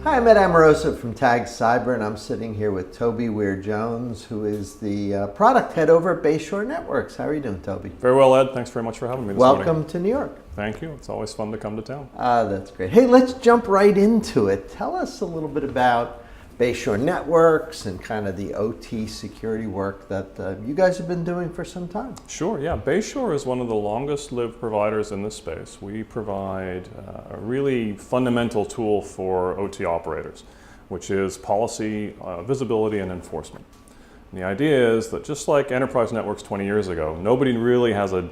Hi, I'm Ed Amoroso from Tag Cyber, and I'm sitting here with Toby Weir-Jones, who is the product head over at Bayshore Networks. How are you doing, Toby? Very well, Ed. Thanks very much for having me this morning. Welcome to New York. Thank you. It's always fun to come to town. That's great. Hey, let's jump right into it. Tell us a little bit about Bayshore Networks and kind of the OT security work that you guys have been doing for some time. Sure, yeah. Bayshore is one of the longest lived providers in this space. We provide a really fundamental tool for OT operators, which is policy, visibility, and enforcement. And the idea is that just like enterprise networks 20 years ago, nobody really has a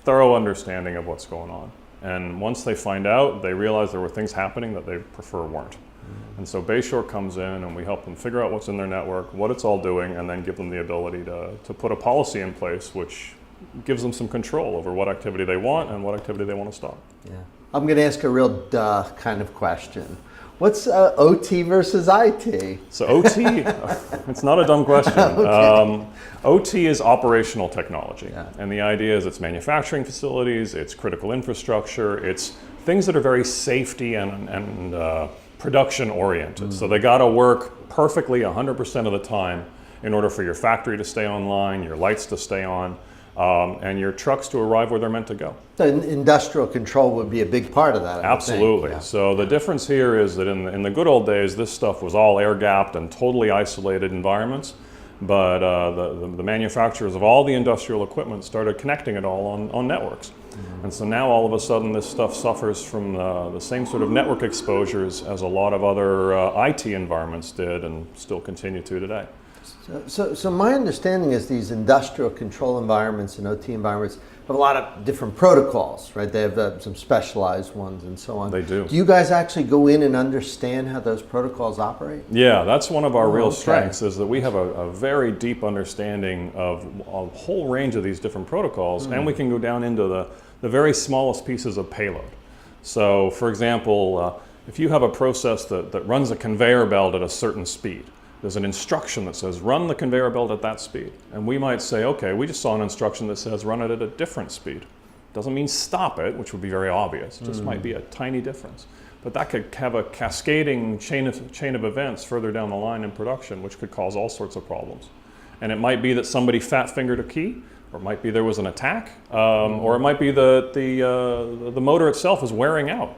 thorough understanding of what's going on. And once they find out, they realize there were things happening that they prefer weren't. And so Bayshore comes in and we help them figure out what's in their network, what it's all doing, and then give them the ability to put a policy in place which gives them some control over what activity they want and what activity they want to stop. Yeah. I'm going to ask a real duh kind of question. What's OT versus IT? So OT, it's not a dumb question. Okay. OT is operational technology. Yeah. And the idea is it's manufacturing facilities, it's critical infrastructure, it's things that are very safety and production oriented. So they got to work perfectly 100% of the time in order for your factory to stay online, your lights to stay on, and your trucks to arrive where they're meant to go. So industrial control would be a big part of that. Absolutely. Yeah. So the difference here is that in the good old days, this stuff was all air-gapped and totally isolated environments. But the manufacturers of all the industrial equipment started connecting it all on networks. Mm-hmm. And so now all of a sudden this stuff suffers from the same sort of network exposures as a lot of other IT environments did and still continue to today. So my understanding is these industrial control environments and OT environments have a lot of different protocols, right? They have some specialized ones and so on. They do. Do you guys actually go in and understand how those protocols operate? Yeah, that's one of our real Okay. strengths, is that we have a very deep understanding of a whole range of these different protocols, and we can go down into the very smallest pieces of payload. So for example, if you have a process that runs a conveyor belt at a certain speed, there's an instruction that says run the conveyor belt at that speed. And we might say, okay, we just saw an instruction that says run it at a different speed. Doesn't mean stop it, which would be very obvious. It just might be a tiny difference. But that could have a cascading chain of events further down the line in production, which could cause all sorts of problems. And it might be that somebody fat-fingered a key, or it might be there was an attack, or it might be that the motor itself is wearing out.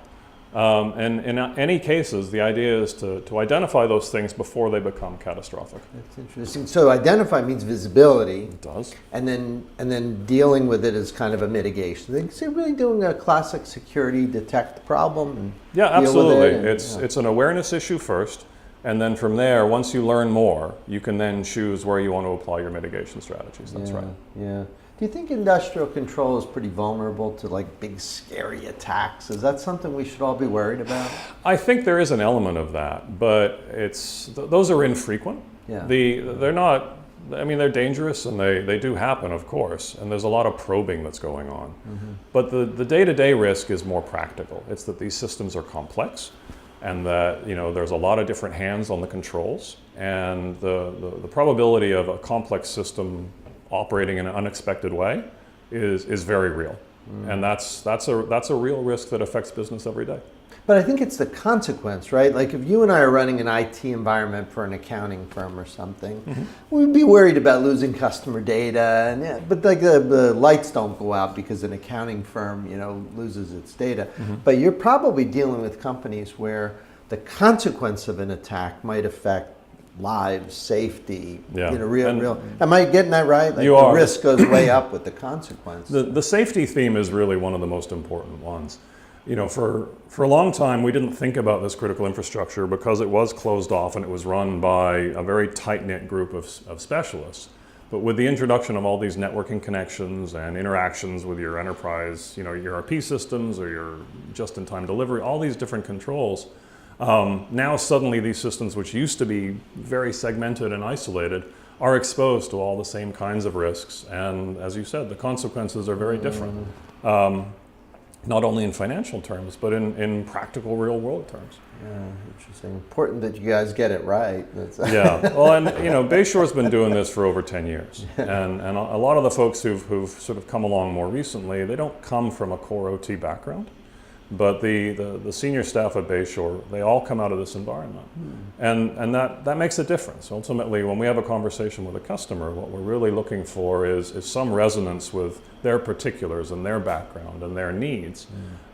And in any cases, the idea is to identify those things before they become catastrophic. That's interesting. So identify means visibility. It does. And then dealing with it is kind of a mitigation. So you're really doing a classic security detect the problem and Yeah, deal absolutely. with it. It's an awareness issue first, and then from there, once you learn more, you can then choose where you want to apply your mitigation strategies. That's right. Yeah. Do you think industrial control is pretty vulnerable to like big scary attacks? Is that something we should all be worried about? I think there is an element of that, but those are infrequent. Yeah. They're not. I mean, they're dangerous and they do happen, of course, and there's a lot of probing that's going on. Mm-hmm. But the day-to-day risk is more practical. It's that these systems are complex, and that there's a lot of different hands on the controls, and the probability of a complex system operating in an unexpected way is very real, and that's a real risk that affects business every day. But I think it's the consequence, right? Like if you and I are running an IT environment for an accounting firm or something, we'd be worried about losing customer data, and but like the lights don't go out because an accounting firm loses its data. But you're probably dealing with companies where the consequence of an attack might affect lives, safety, real. Am I getting that right? Like you are. The risk goes way up with the consequence. The safety theme is really one of the most important ones. For a long time, we didn't think about this critical infrastructure because it was closed off and it was run by a very tight-knit group of specialists. But with the introduction of all these networking connections and interactions with your enterprise, your ERP systems or your just-in-time delivery, all these different controls, now suddenly these systems, which used to be very segmented and isolated, are exposed to all the same kinds of risks. And as you said, the consequences are very different, not only in financial terms, but in practical real world terms. Yeah, interesting. Important that you guys get it right. Yeah, well, and Bayshore's been doing this for over 10 years. And a lot of the folks who've sort of come along more recently, they don't come from a core OT background. But the senior staff at Bayshore, they all come out of this environment. And that makes a difference. Ultimately, when we have a conversation with a customer, what we're really looking for is some resonance with their particulars and their background and their needs.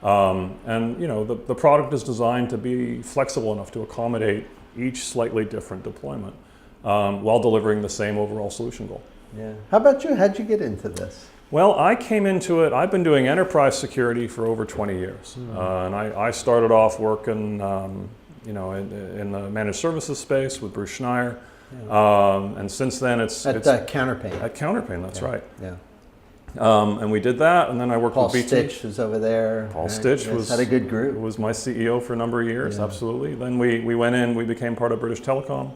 And the product is designed to be flexible enough to accommodate each slightly different deployment while delivering the same overall solution goal. Yeah. How about you? How'd you get into this? Well, I came into it, I've been doing enterprise security for over 20 years. And I started off working in the managed services space with Bruce Schneier. And since then it's... At Counterpaint. At Counterpaint, that's right. Yeah. And we did that, and then I worked Paul with BT. Stitch was over there. Paul Stitch had a good group. Was my CEO for a number of years, absolutely. Then we went in, we became part of British Telecom.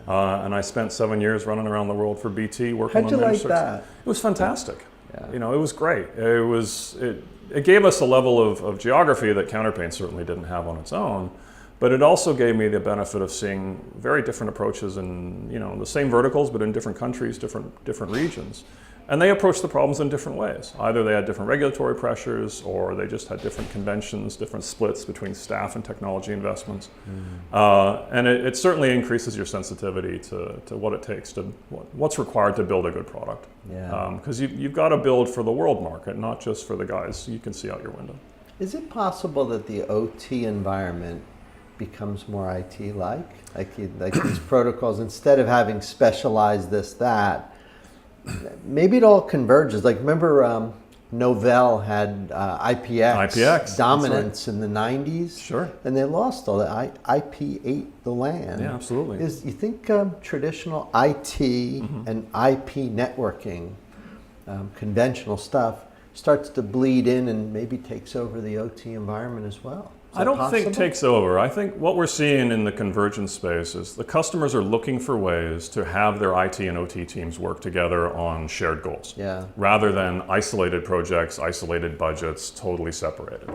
And I spent 7 years running around the world for BT working How'd on you managed like services. that? It was fantastic. Yeah. It was great. It gave us a level of geography that Counterpaint certainly didn't have on its own, but it also gave me the benefit of seeing very different approaches in the same verticals, but in different countries, different regions. And they approached the problems in different ways. Either they had different regulatory pressures, or they just had different conventions, different splits between staff and technology investments. And it certainly increases your sensitivity to what it takes, to what's required to build a good product. Because you've got to build for the world market, not just for the guys you can see out your window. Is it possible that the OT environment becomes more IT-like? Like these protocols, instead of having specialized this, that, maybe it all converges. Like, remember Novell had IPX dominance in the 90s? Sure. And they lost all that. IP ate the land. Yeah, absolutely. You think traditional IT and IP networking, conventional stuff, starts to bleed in and maybe takes over the OT environment as well? I don't think takes over. I think what we're seeing in the convergence space is the customers are looking for ways to have their IT and OT teams work together on shared goals, rather than isolated projects, isolated budgets, totally separated.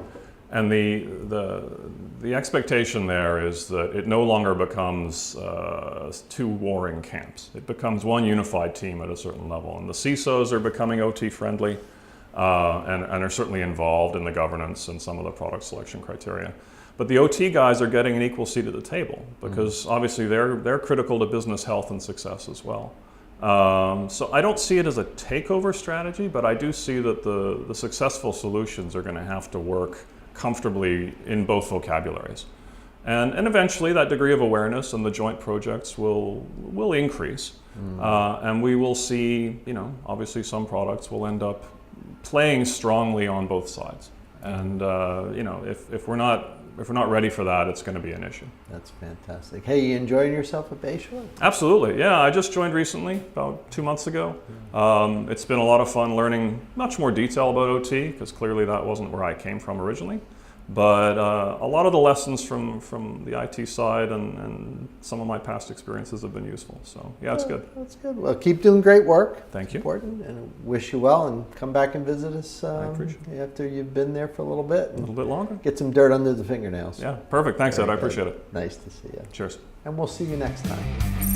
And the expectation there is that it no longer becomes two warring camps. It becomes one unified team at a certain level. And the CISOs are becoming OT friendly. And are certainly involved in the governance and some of the product selection criteria. But the OT guys are getting an equal seat at the table, because obviously they're critical to business health and success as well. So I don't see it as a takeover strategy, but I do see that the successful solutions are going to have to work comfortably in both vocabularies. And eventually that degree of awareness and the joint projects will increase. And we will see, obviously some products will end up playing strongly on both sides, and if we're not ready for that, it's going to be an issue. That's fantastic. Hey, you enjoying yourself at Bayshore? Absolutely, yeah. I just joined recently, about 2 months ago. It's been a lot of fun learning much more detail about OT, because clearly that wasn't where I came from originally. But a lot of the lessons from the IT side and some of my past experiences have been useful. So yeah, it's good. That's good. Well, keep doing great work. Thank it's you. Important, and wish you well. And come back and visit us I appreciate it. after you've been there for a little bit. A little bit longer. Get some dirt under the fingernails. Yeah, perfect. Thanks, Ed. I appreciate it. Nice to see you. Cheers. And we'll see you next time.